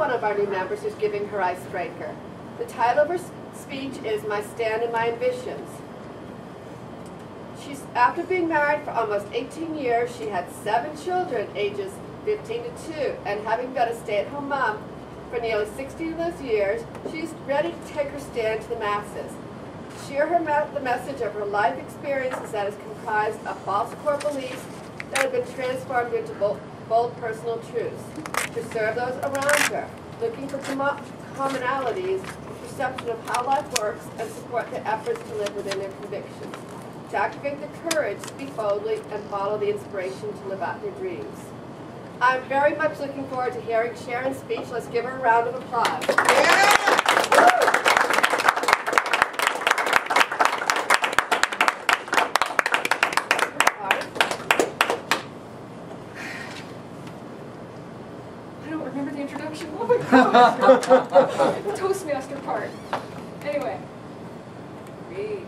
one of our new members who's giving her icebreaker. The title of her speech is My Stand and My Ambitions. After being married for almost 18 years, she had 7 children, ages 15 to 2, and having been a stay-at-home mom for nearly 60 of those years, she's ready to take her stand to the masses. Share the message of her life experiences that is comprised of false core beliefs that have been transformed into bold personal truths. To serve those around her, looking for commonalities, perception of how life works, and support their efforts to live within their convictions. To activate the courage, speak boldly, and follow the inspiration to live out their dreams. I'm very much looking forward to hearing Sharon's speech. Let's give her a round of applause. Yeah! I don't remember the introduction. Oh my gosh! The Toastmaster part. Anyway. Read.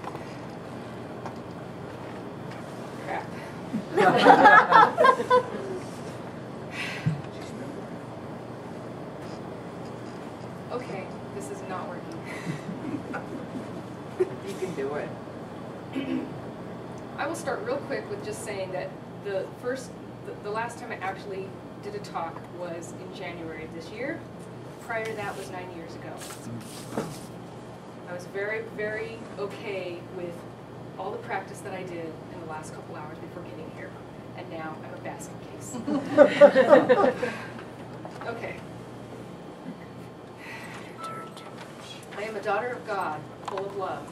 Crap. Okay, this is not working. You can do it. I will start real quick with just saying that the last time I actually did a talk was in January of this year. Prior to that was 9 years ago. I was very, very okay with all the practice that I did in the last couple hours before getting here. And now I'm a basket case. Okay. I am a daughter of God, full of love.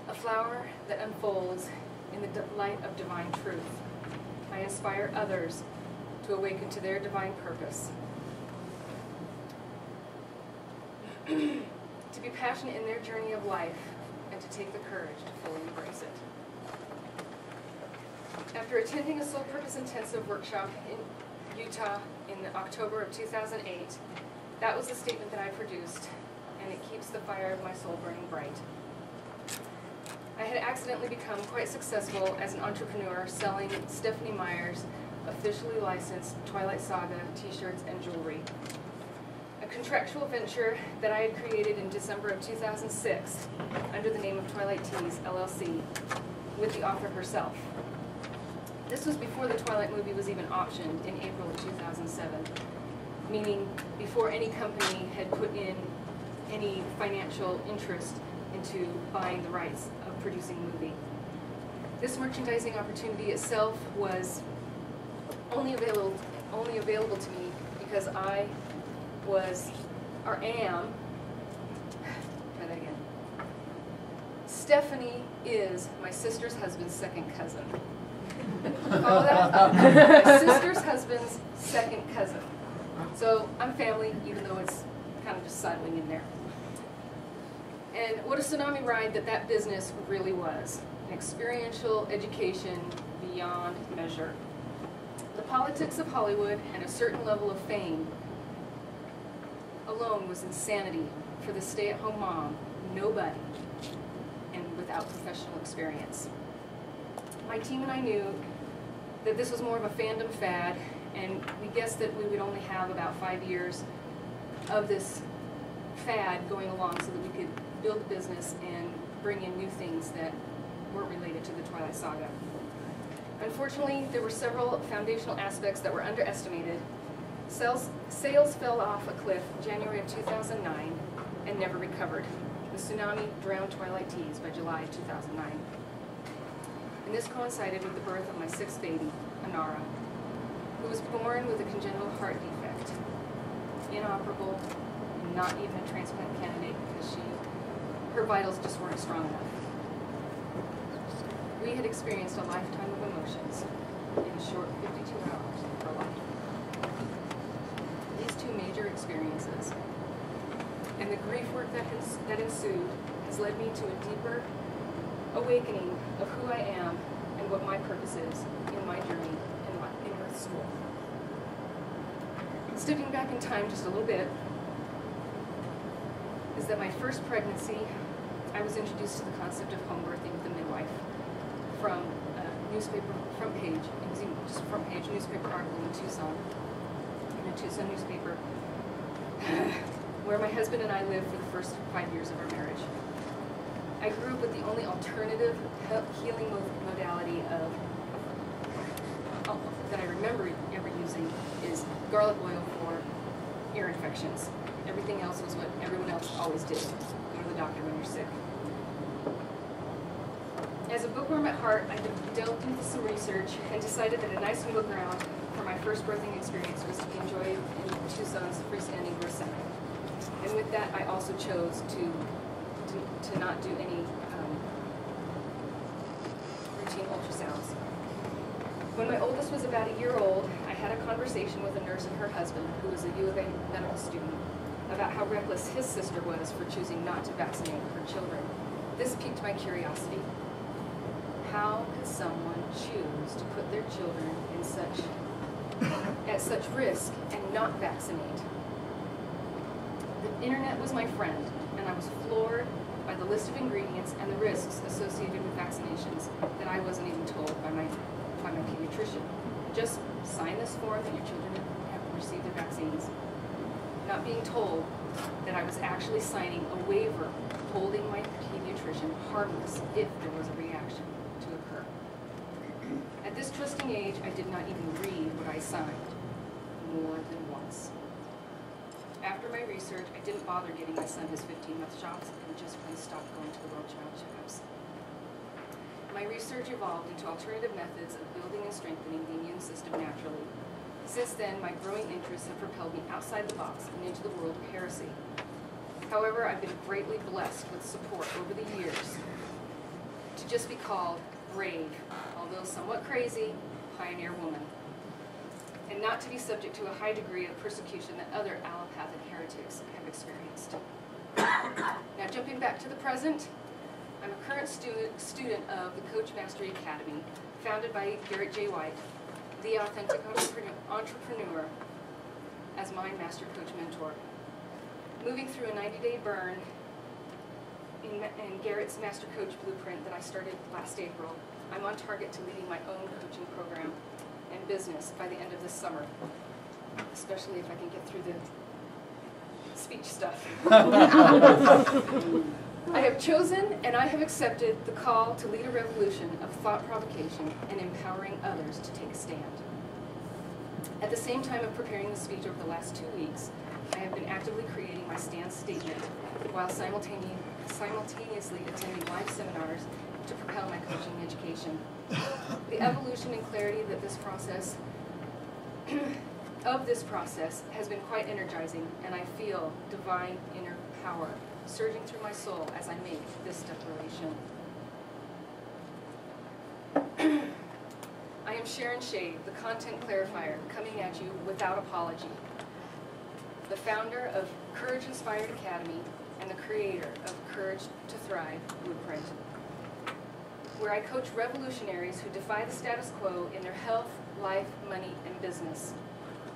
A flower that unfolds in the light of divine truth. I inspire others to awaken to their divine purpose. To be passionate in their journey of life and to take the courage to fully embrace it. After attending a Soul Purpose Intensive workshop in Utah in October of 2008, that was the statement that I produced, and it keeps the fire of my soul burning bright. I had accidentally become quite successful as an entrepreneur selling Stephanie Meyer's officially licensed Twilight Saga t-shirts and jewelry. A contractual venture that I had created in December of 2006 under the name of Twilight Tees, LLC, with the author herself. This was before the Twilight movie was even optioned in April of 2007, meaning before any company had put in any financial interest into buying the rights of producing the movie. This merchandising opportunity itself was only available to me because I was, or am, try that again. Stephanie is my sister's husband's second cousin. Follow that? My sister's husband's second cousin. So I'm family, even though it's kind of just sidling in there. And what a tsunami ride that business really was. An experiential education beyond measure. The politics of Hollywood and a certain level of fame alone was insanity for the stay-at-home mom, nobody, and without professional experience. My team and I knew that this was more of a fandom fad, and we guessed that we would only have about 5 years of this fad going along so that we could build a business and bring in new things that weren't related to the Twilight Saga. Unfortunately, there were several foundational aspects that were underestimated. Sales fell off a cliff in January of 2009 and never recovered. The tsunami drowned Twilight Tees by July 2009. And this coincided with the birth of my 6th baby, Anara, who was born with a congenital heart defect, inoperable, and not even a transplant candidate because her vitals just weren't strong enough. We had experienced a lifetime of emotions in a short 52 hours of her life. These two major experiences and the grief work that ensued has led me to a deeper awakening of who I am and what my purpose is in my journey in Earth School. Stepping back in time just a little bit, is that my first pregnancy, I was introduced to the concept of home birthing with a midwife from a newspaper front page, it was just a front page newspaper article in Tucson in a Tucson newspaper, where my husband and I lived for the first 5 years of our marriage. I grew up with the only alternative healing modality that I remember ever using is garlic oil for ear infections. Everything else was what everyone else always did. Go to the doctor when you're sick. As a bookworm at heart, I delved into some research and decided that a nice middle ground for my first birthing experience was to be enjoyed in Tucson's freestanding birth center. And with that, I also chose to not do any routine ultrasounds. When my oldest was about a year old, I had a conversation with a nurse and her husband, who was a U of A medical student, about how reckless his sister was for choosing not to vaccinate her children. This piqued my curiosity. How could someone choose to put their children at such risk and not vaccinate? The internet was my friend, and I was floored by the list of ingredients and the risks associated with vaccinations that I wasn't even told by my pediatrician. Just sign this form that your children have received their vaccines. Not being told that I was actually signing a waiver holding my pediatrician harmless if there was a reaction to occur. At this trusting age, I did not even read what I signed more than once. After my research, I didn't bother getting my son his 15-month shots and just plain stopped going to the World Child checkups. My research evolved into alternative methods of building and strengthening the immune system naturally. Since then, my growing interests have propelled me outside the box and into the world of heresy. However, I've been greatly blessed with support over the years to just be called brave, although somewhat crazy, pioneer woman, and not to be subject to a high degree of persecution that other allopathic heretics have experienced. Now, jumping back to the present, I'm a current student of the Coach Mastery Academy, founded by Garrett J. White, the authentic entrepreneur, as my master coach mentor. Moving through a 90-day burn in Garrett's Master Coach Blueprint that I started last April, I'm on target to leading my own coaching program and business by the end of this summer, especially if I can get through the speech stuff. I have chosen and I have accepted the call to lead a revolution of thought provocation and empowering others to take a stand. At the same time of preparing the speech over the last 2 weeks, I have been actively creating my stance statement while simultaneously attending live seminars to propel my coaching education. The evolution and clarity that this process has been quite energizing, and I feel divine inner power surging through my soul as I make this declaration. I am Sharon Shade, the content clarifier, coming at you without apology, the founder of Courage Inspired Academy and the creator of Courage to Thrive Blueprint, where I coach revolutionaries who defy the status quo in their health, life, money, and business.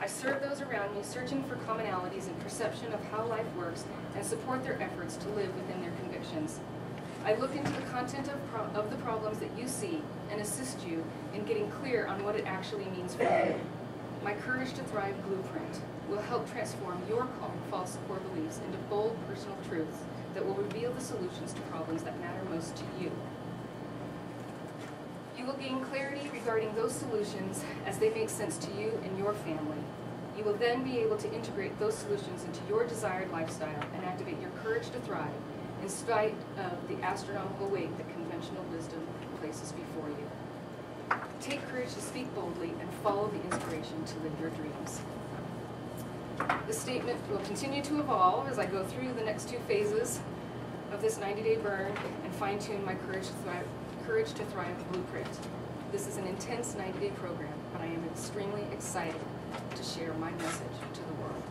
I serve those around me searching for commonalities in perception of how life works and support their efforts to live within their convictions. I look into the content of the problems that you see and assist you in getting clear on what it actually means for you. My Courage to Thrive Blueprint will help transform your false core beliefs into bold personal truths that will reveal the solutions to problems that matter most to you. You will gain clarity regarding those solutions as they make sense to you and your family. You will then be able to integrate those solutions into your desired lifestyle and activate your courage to thrive in spite of the astronomical weight that conventional wisdom places before you. Take courage to speak boldly and follow the inspiration to live your dreams. The statement will continue to evolve as I go through the next 2 phases of this 90-day burn and fine-tune my Courage to Thrive Blueprint. This is an intense 90-day program, but I am extremely excited to share my message to the world.